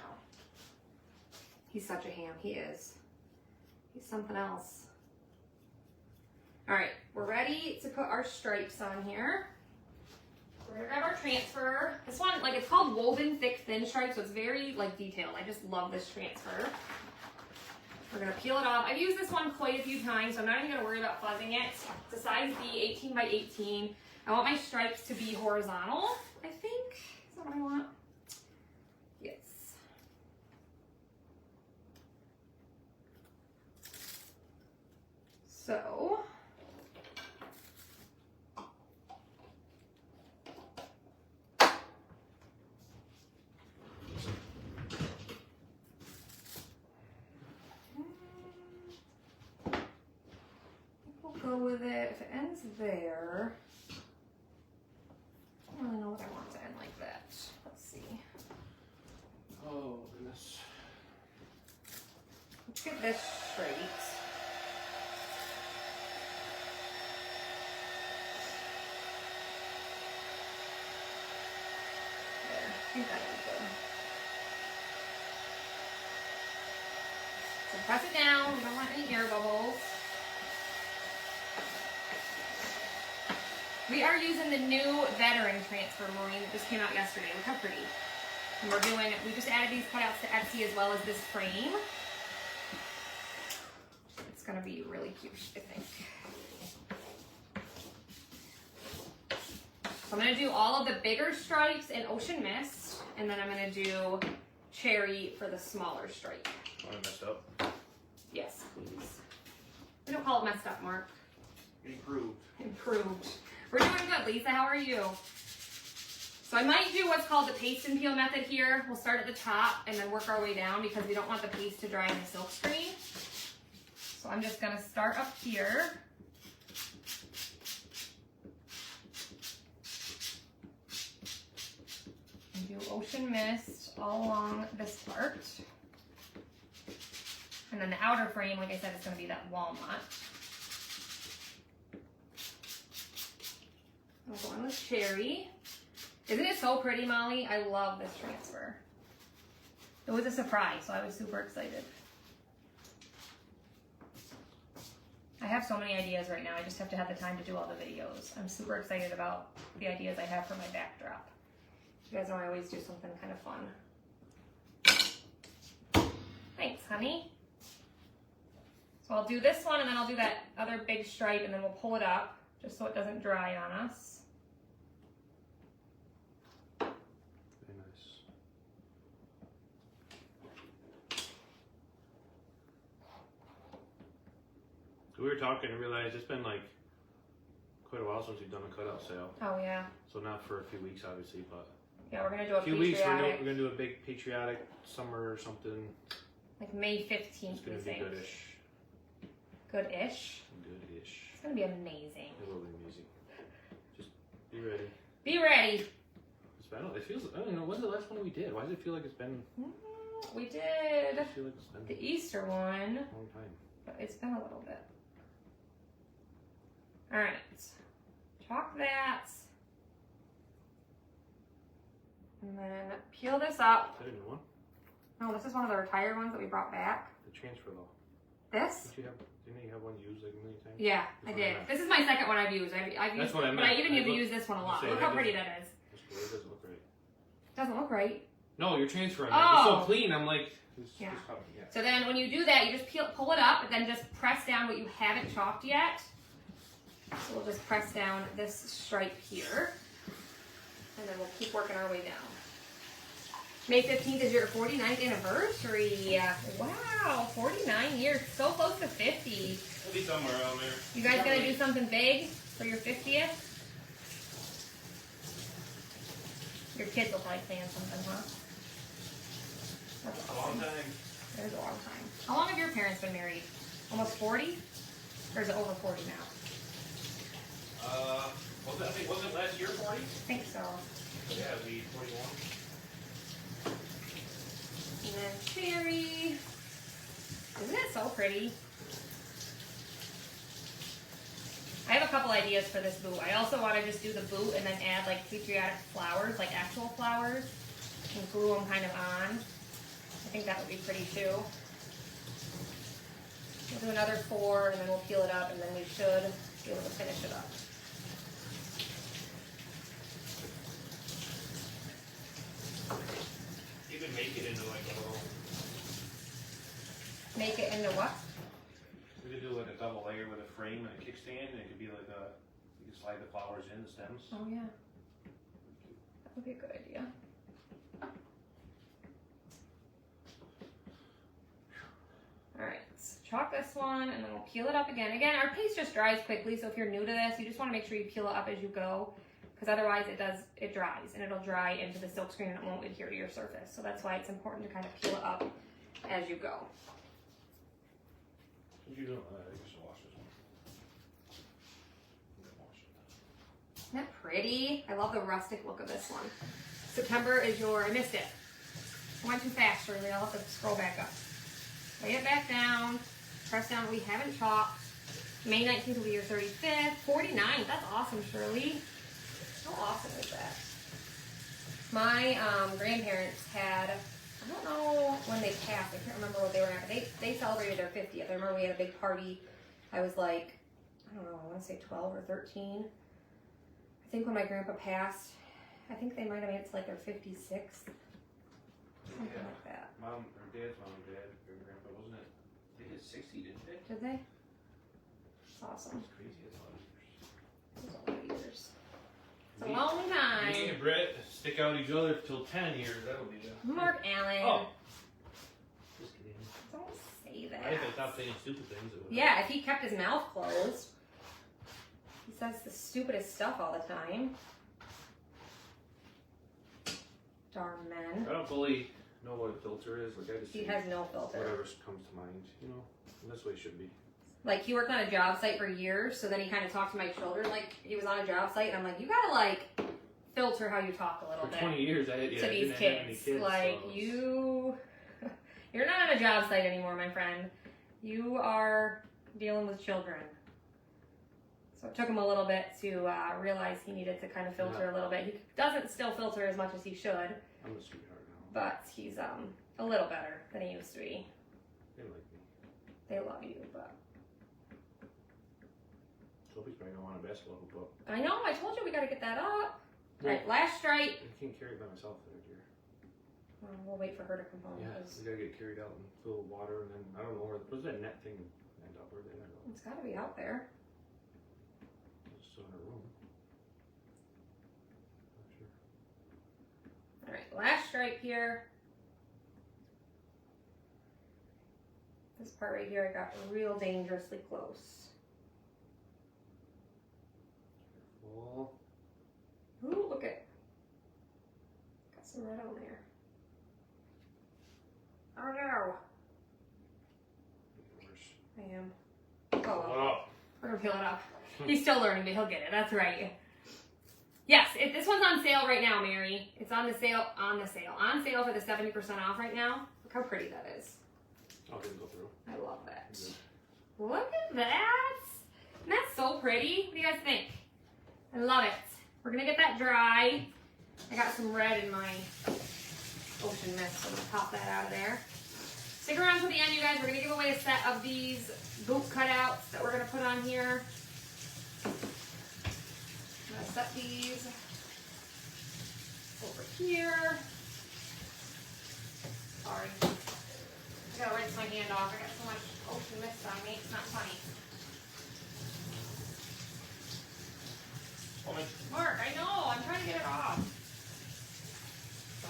He's such a ham. He is. He's something else. All right, we're ready to put our stripes on here. We're gonna grab our transfer. This one, like, it's called Woven Thick Thin Stripe, so it's very, like, detailed. I just love this transfer. We're gonna peel it off. I've used this one quite a few times, so I'm not even gonna worry about fuzzing it. It's a size B, 18 by 18. I want my stripes to be horizontal, I think. Is that what I want? Yes. So, we'll go with it. If it ends there, I don't really know what I want to end like that. Let's see. Oh, goodness. Let's get this straight. There, I think that'll be good. So press it down. We don't want any air bubbles. We are using the new veteran transfer, Maureen, that just came out yesterday. Look how pretty. And we just added these cutouts to Etsy as well as this frame. It's gonna be really cute, I think. So I'm gonna do all of the bigger stripes in Ocean Mist, and then I'm gonna do Cherry for the smaller stripe. Oh, I messed up. Yes, please. We don't call it messed up, Mark. Improved. Improved. We're doing good, Lisa. How are you? So I might do what's called the paste and peel method here. We'll start at the top and then work our way down because we don't want the paste to dry in the silk screen. So I'm just gonna start up here. And do Ocean Mist all along this part. And then the outer frame, like I said, is gonna be that walnut. I'll go on with Cherry. Isn't it so pretty, Molly? I love this transfer. It was a surprise, so I was super excited. I have so many ideas right now. I just have to have the time to do all the videos. I'm super excited about the ideas I have for my backdrop. You guys know I always do something kind of fun. Thanks, honey. So I'll do this one, and then I'll do that other big stripe, and then we'll pull it up just so it doesn't dry on us. Very nice. We were talking and realized it's been like quite a while since we've done a cutout sale. Oh yeah. So not for a few weeks, obviously, but Yeah, we're gonna do a few weeks. We're patriotic, gonna do a big patriotic summer or something. like May It's 15th, we gonna be think. goodish. Good-ish. Goodish. It's gonna be amazing. It will be amazing. Just be ready. Be ready. It's been, it feels. I don't know. When's the last one we did? Why does it feel like it's been? We did I feel like it's been the Easter one, a long time. but it's been a little bit. All right, chalk that, and then peel this up. Is that a new one? No, this is one of the retired ones that we brought back. The transfer though. This? Didn't you have one used like a million times? Yeah, I did. This is my second one I've used. I've That's used, what I but meant. I even I have look- used this one a lot. say, Look that how pretty doesn't- that is. It doesn't look right. Doesn't look right. No, you're transferring. Oh. It's so clean. I'm like. Yeah. Yeah. So then when you do that, you just pull it up, and then just press down what you haven't chalked yet. So we'll just press down this stripe here, and then we'll keep working our way down. May 15th is your 49th anniversary. Wow, 49 years, so close to 50. It'll be somewhere around there. You guys gonna do something big for your 50th? Your kids will probably plan something, huh? That's A long awesome. time. That is a long time. How long have your parents been married? Almost 40? Or is it over 40 now? Was it last year 40? I think so. Yeah, it'll be 41. And then cherry. Isn't it so pretty? I have a couple ideas for this boot. I also want to just do the boot and then add like patriotic flowers, like actual flowers, and glue them kind of on. I think that would be pretty too. We'll do another 4 and then we'll peel it up and then we should be able to finish it up. into like a little. Make it into what? We could do like a double layer with a frame and a kickstand, and it could be like a. You could slide the flowers in the stems. Oh yeah, that would be a good idea. All right, so chalk this one, and then we'll peel it up again. Again, our paste just dries quickly, so if you're new to this, you just want to make sure you peel it up as you go, because otherwise it dries, and it'll dry into the silk screen and it won't adhere to your surface. So that's why it's important to kind of peel it up as you go. You don't. I guess I'll wash this one. Wash it. Isn't that pretty? I love the rustic look of this one. September is your, I missed it. I went too fast, Shirley. I'll have to scroll back up. Lay it back down. Press down what we haven't chopped. May 19th will be your 35th. 49th. That's awesome, Shirley. How awesome is that? My grandparents had, I don't know when they passed. I can't remember what they were at, but they celebrated their 50th. I remember we had a big party. I was like, I don't know, I want to say 12 or 13. I think when my grandpa passed, I think they might have made it to like their 56th. Something like that. Mom, or dad's mom and dad, and grandpa, wasn't it? They did 60, didn't they? Did they? That's awesome. That's crazy. That's a lot of years. That's a lot of years. It's a long time. Me and Brett stick out each other till 10 years. That'll be the. Mark Allen. Oh. Just kidding. Don't say that. I think I stopped saying stupid things. It would. Yeah, if he kept his mouth closed. He says the stupidest stuff all the time. Darn men. I don't fully know what a filter is. Like I just. He say has no filter. whatever comes to mind, you know. And that's the way it should be. Like, he worked on a job site for years, so then he kind of talked to my children like he was on a job site, and I'm like, you gotta, like, filter how you talk a little For bit 20 years, to these didn't have any kids. Like, so you're not on a job site anymore, my friend. You are dealing with children. So it took him a little bit to realize he needed to kind of filter a little bit. He doesn't still filter as much as he should, I'm a sweetheart now. but he's a little better than he used to be. They like me. They love you, but Sophie's probably gonna want a basketball hoop up. I know. I told you we got to get that up. Well, All right, last stripe. I can't carry it by myself there, dear. We'll wait for her to come home. Yeah, 'Cause we gotta get carried out and fill with water, and then I don't know where's that net thing end up? Where'd that end up? it's got to be out there. It's still in her room. Not sure. All right, last stripe here. This part right here, I got real dangerously close. Well, Ooh, look at. Got some red on there. Oh no. worse. I am. Oh well. Oh. We're gonna peel it up. He's still learning, but he'll get it. That's right. Yes, this one's on sale right now, Mary. It's on sale for the 70% off right now. Look how pretty that is. Oh, didn't go through. I love that. Good. Look at that. Isn't that so pretty? What do you guys think? I love it. We're gonna get that dry. I got some red in my ocean mist, so I'm gonna pop that out of there. Stick around till the end, you guys. We're gonna give away a set of these boot cutouts that we're gonna put on here. I'm gonna set these over here. Sorry. I gotta rinse my hand off. I got so much ocean mist on me. It's not funny. Mark, I know. I'm trying to get it off.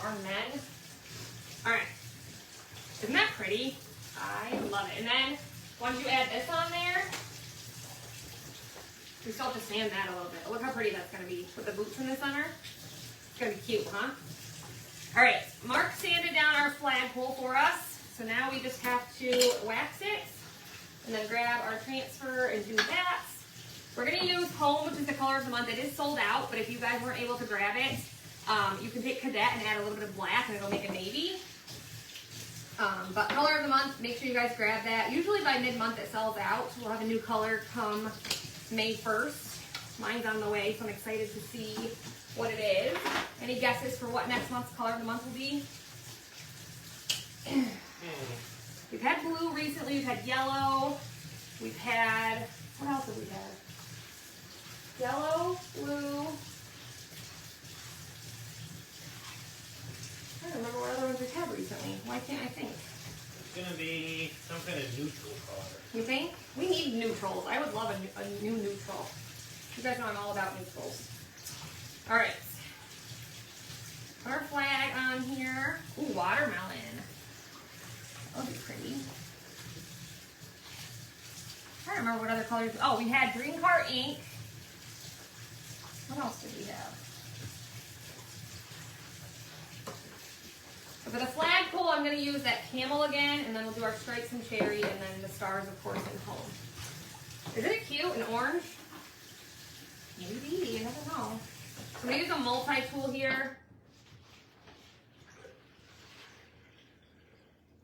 Darn men. Alright. Isn't that pretty? I love it. And then, once you add this on there, we still have to sand that a little bit. Look how pretty that's going to be with the boots in the center. It's going to be cute, huh? Alright, Mark sanded down our flagpole for us. So now we just have to wax it and then grab our transfer and do that. We're going to use Home, which is the color of the month. It is sold out, but if you guys weren't able to grab it, you can take Cadet and add a little bit of black and it'll make a navy. But color of the month, make sure you guys grab that. Usually by mid-month it sells out. So we'll have a new color come May 1st. Mine's on the way, so I'm excited to see what it is. Any guesses for what next month's color of the month will be? We've had blue recently, we've had yellow, we've had, what else have we had? Yellow, blue, I don't remember what other ones we've head recently. Why can't I think? It's gonna be some kind of neutral color. You think? We need neutrals. I would love a new neutral. You guys know I'm all about neutrals. All right. Put our flag on here. Ooh, watermelon. That would be pretty. I don't remember what other colors. Oh, we had green car ink. What else did we have? So for the flagpole, I'm going to use that camel again, and then we'll do our stripes and cherry, and then the stars, of course, in home. Isn't it cute and orange? Maybe, you never know. So I'm going to use a multi-tool here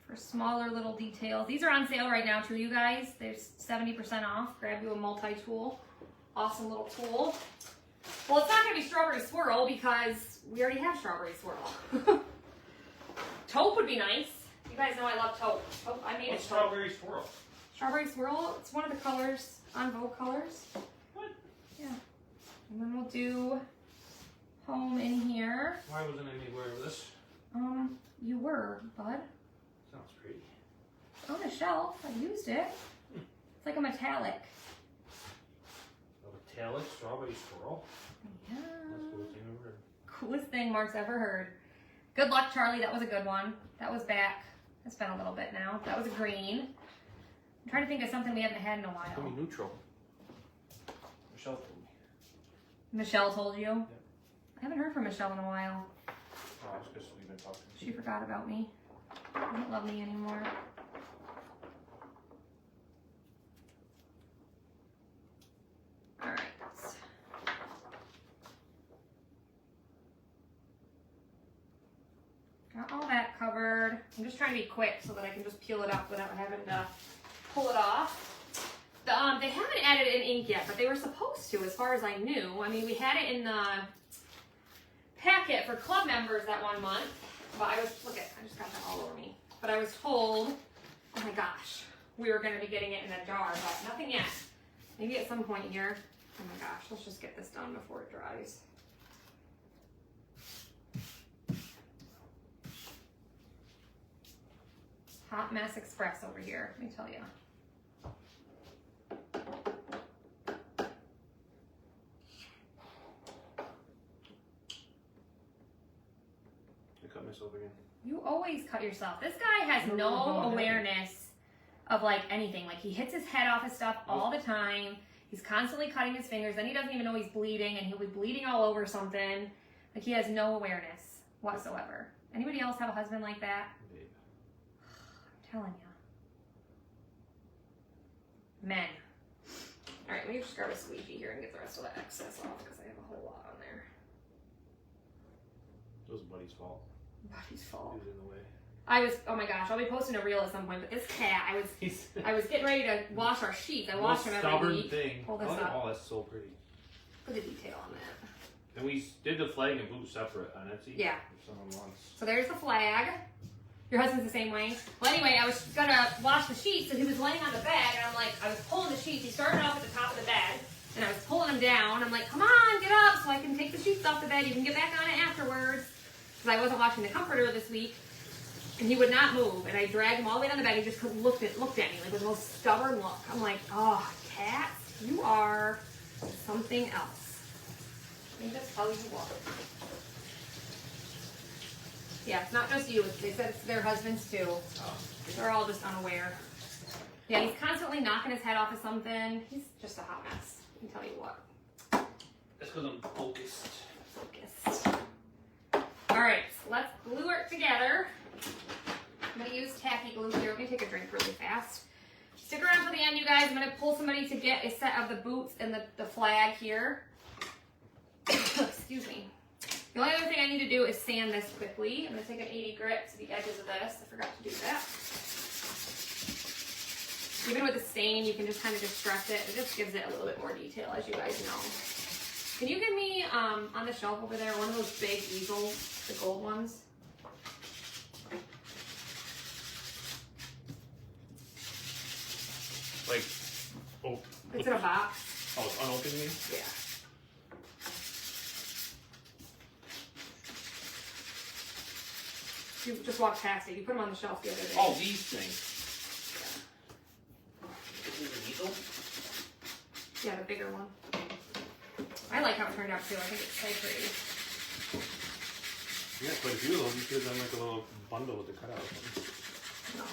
for smaller little details. These are on sale right now too, you guys. There's 70% off. Grab you a multi-tool. Awesome little tool. Well, it's not going to be strawberry swirl because we already have strawberry swirl. Taupe would be nice. You guys know I love taupe. Oh, I made it. Strawberry swirl? Strawberry swirl. It's one of the colors on Vogue Colors. What? Yeah. And then we'll do home in here. Why wasn't I made aware of this? You were, bud. Sounds pretty. On the shelf. I used it. It's like a metallic. A metallic strawberry swirl? Yeah. That's the coolest thing I've ever heard. Coolest thing Mark's ever heard. Good luck, Charlie. That was a good one. That was back. It's been a little bit now. That was a green. I'm trying to think of something we haven't had in a It's while. gonna be neutral. Michelle told me. Michelle told you? Yep. I haven't heard from Michelle in a while. Oh, that's because we've been talking. She forgot about me. Doesn't love me anymore. All right. Got all that covered. I'm just trying to be quick so that I can just peel it up without having to pull it off. They haven't added in ink yet, but they were supposed to, as far as I knew. I mean, we had it in the packet for club members that 1 month, but I just got that all over me. But I was told, oh my gosh, we were going to be getting it in a jar, but nothing yet. Maybe at some point here. Oh my gosh, let's just get this done before it dries. Hot Mess Express over here, let me tell you. I cut myself again. You always cut yourself. This guy has no awareness of like anything. Like he hits his head off his stuff all the time. He's constantly cutting his fingers. Then he doesn't even know he's bleeding, and he'll be bleeding all over something. Like he has no awareness whatsoever. Anybody else have a husband like that? Babe. I'm telling you. Men. All right, let me just grab a squeegee here and get the rest of the excess off because I have a whole lot on there. It was Buddy's fault. Buddy's fault. He was in the way. Oh my gosh, I'll be posting a reel at some point, but this cat, I was getting ready to wash our sheets. I wash them every week. Thing. Pull this up. Oh, that's so pretty. Look at the detail on that. And we did the flag and boot separate on Etsy. Yeah. If someone wants. So there's the flag. Your husband's the same way. Well, anyway, I was gonna wash the sheets, so he was laying on the bed, and I was pulling the sheets. He started off at the top of the bed, and I was pulling him down. I'm like, come on, get up, so I can take the sheets off the bed. You can get back on it afterwards. Because I wasn't washing the comforter this week, and he would not move. And I dragged him all the way down the bed. And he just looked at me like with the most stubborn look. I'm like, oh, cat, you are something else. Let me just tell you what. Yeah, it's not just you. They said it's their husbands too. Oh. They're all just unaware. Yeah, he's constantly knocking his head off of something. He's just a hot mess. I can tell you what. That's because I'm focused. Focused. All right, so let's glue it together. I'm going to use tacky glue here. Let me take a drink really fast. Stick around for the end, you guys. I'm going to pull somebody to get a set of the boots and the flag here. Excuse me. The only other thing I need to do is sand this quickly. I'm going to take an 80 grit to the edges of this. I forgot to do that. Even with a stain, you can just kind of distress it. It just gives it a little bit more detail, as you guys know. Can you give me, on the shelf over there, one of those big easels, the gold ones? Like, oh. It's in a box. Oh, it's unopened, you mean? Yeah. You just walked past it. You put them on the shelf the other day. Oh, these things. This is an easel? Yeah, the bigger one. I like how it turned out too. I think it's so pretty. Yeah, quite a few of those. You could have done like a little bundle with the cutout. No.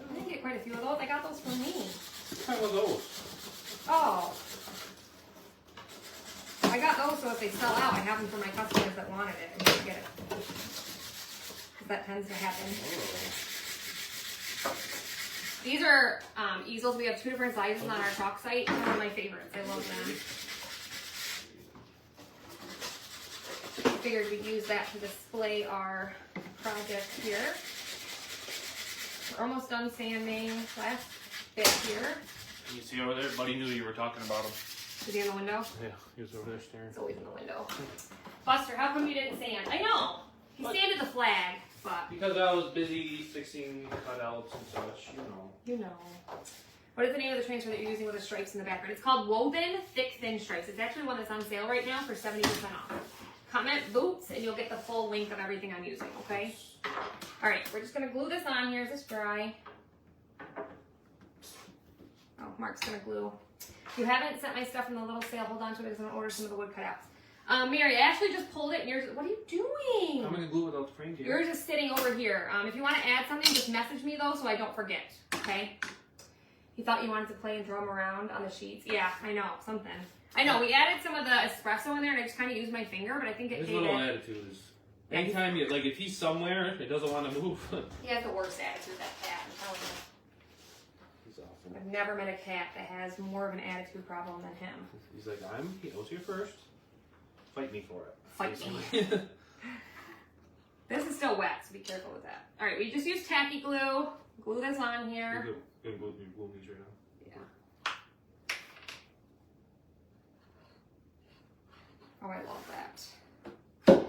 I didn't get quite a few of those. I got those from me. What kind were those? Oh. I got those so if they sell out, I have them for my customers that wanted it and didn't get it. 'Cause that tends to happen. Oh. These are easels. We have 2 different sizes on our chalk site. One of my favorites. I love them. Figured we'd use that to display our project here. We're almost done sanding last bit here. You see over there? Buddy knew you were talking about him. Is he in the window? Yeah, he was over there staring. It's always in the window. Buster, how come you didn't sand? I know. He sanded the flag, but Because I was busy fixing cutouts and such, you know. you know. What is the name of the transfer that you're using with the stripes in the background? It's called Woven Thick Thin Stripes. It's actually one that's on sale right now for 70% off. Comment boots and you'll get the full length of everything I'm using, okay? All right, we're just gonna glue this on here. Is this dry? Oh, Mark's gonna glue. If you haven't sent my stuff from the little sale, hold on to it because I'm gonna order some of the wood cutouts. Mary, I actually just pulled it and yours, what are you doing? I'm gonna glue without the frame here. Yours is sitting over here. If you want to add something, just message me though so I don't forget, okay? You thought you wanted to play and drum around on the sheets. Yeah, I know, something. I know, we added some of the espresso in there and I just kind of used my finger, but I think it His gave little it... attitude is, anytime you, like if he's somewhere, it doesn't want to move. He has the worst attitude, that cat, I'm telling you. He's awful. I've never met a cat that has more of an attitude problem than him. He's like, he was here first. Fight me for it. Fight me. This is still wet, so be careful with that. All right, we just used tacky glue. Glue this on here. You're gonna glue these right now. Yeah. Oh, I love that.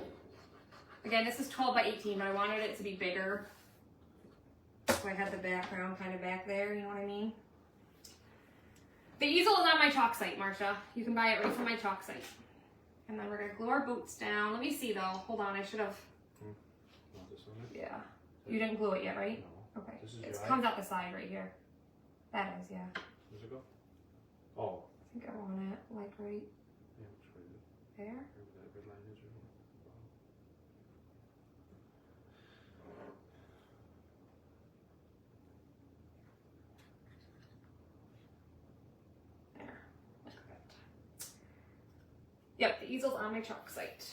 Again, this is 12 by 18, but I wanted it to be bigger. So I had the background kind of back there, you know what I mean? The easel is on my chalk site, Marcia. You can buy it right from my chalk site. And then we're gonna glue our boots down. Let me see though. Hold on, I should have. Want this on it? Yeah. You didn't glue it yet, right? No. Okay. This is It dry? comes out the side right here. That is, yeah. Where's it go? Oh. I think I want it like right Yeah, which way is it? there. Where that red line is right now. There. Perfect. Yep, the easel's on my chalk site.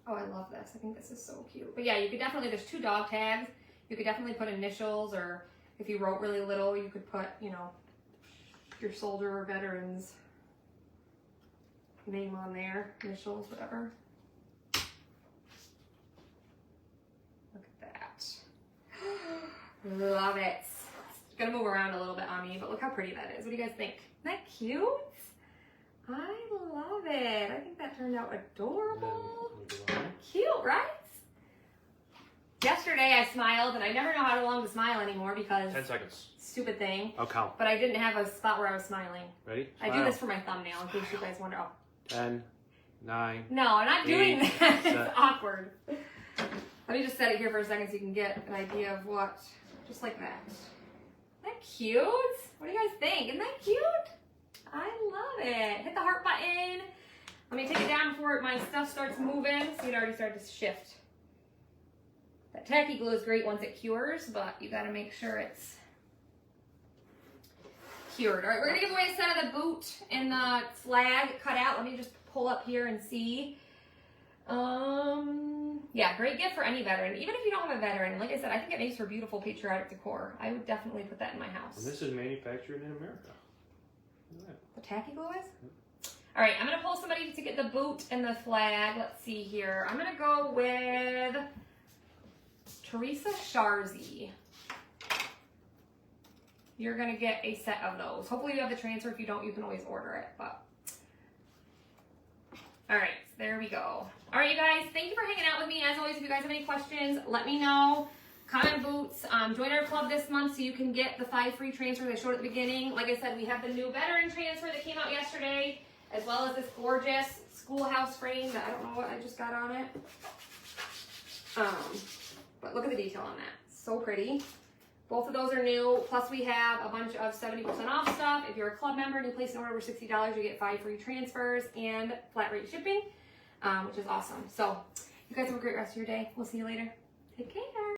Oh, I love this. I think this is so cute. But yeah, you could definitely, there's 2 dog tags. You could definitely put initials, or if you wrote really little, you could put, you know, your soldier or veteran's name on there, initials, whatever. Look at that. Love it. It's gonna move around a little bit on me, but look how pretty that is. What do you guys think? Isn't that cute? I love it. I think that turned out adorable. Cute, right? Yesterday I smiled, and I never know how long to smile anymore because 10 seconds. stupid thing. I'll count. But I didn't have a spot where I was smiling. Ready? I do this for my thumbnail in case you guys wonder. Oh. 10, 9. No, I'm not doing 8, that. 7. It's awkward. Let me just set it here for a second so you can get an idea of what. Just like that. Isn't that cute? What do you guys think? Isn't that cute? I love it. Hit the heart button. Let me take it down before my stuff starts moving. See, it already started to shift. That tacky glue is great once it cures, but you gotta make sure it's cured. All right, we're gonna give away a set of the boot and the flag cut out. Let me just pull up here and see. Yeah, great gift for any veteran. Even if you don't have a veteran, like I said, I think it makes for beautiful patriotic decor. I would definitely put that in my house. And this is manufactured in America. Look at that. The tacky glue is? All right, I'm gonna pull somebody to get the boot and the flag. Let's see here. I'm gonna go with Teresa Sharzy. You're gonna get a set of those. Hopefully you have the transfer. If you don't, you can always order it, but. All right, there we go. All right, you guys, thank you for hanging out with me. As always, if you guys have any questions, let me know. Comment boots. Join our club this month so you can get the 5 free transfers I showed at the beginning. Like I said, we have the new veteran transfer that came out yesterday, as well as this gorgeous schoolhouse frame that I don't know what I just got on it. But look at the detail on that. So pretty. Both of those are new. Plus we have a bunch of 70% off stuff. If you're a club member and you place an order over $60, you get 5 free transfers and flat rate shipping, which is awesome. So you guys have a great rest of your day. We'll see you later. Take care.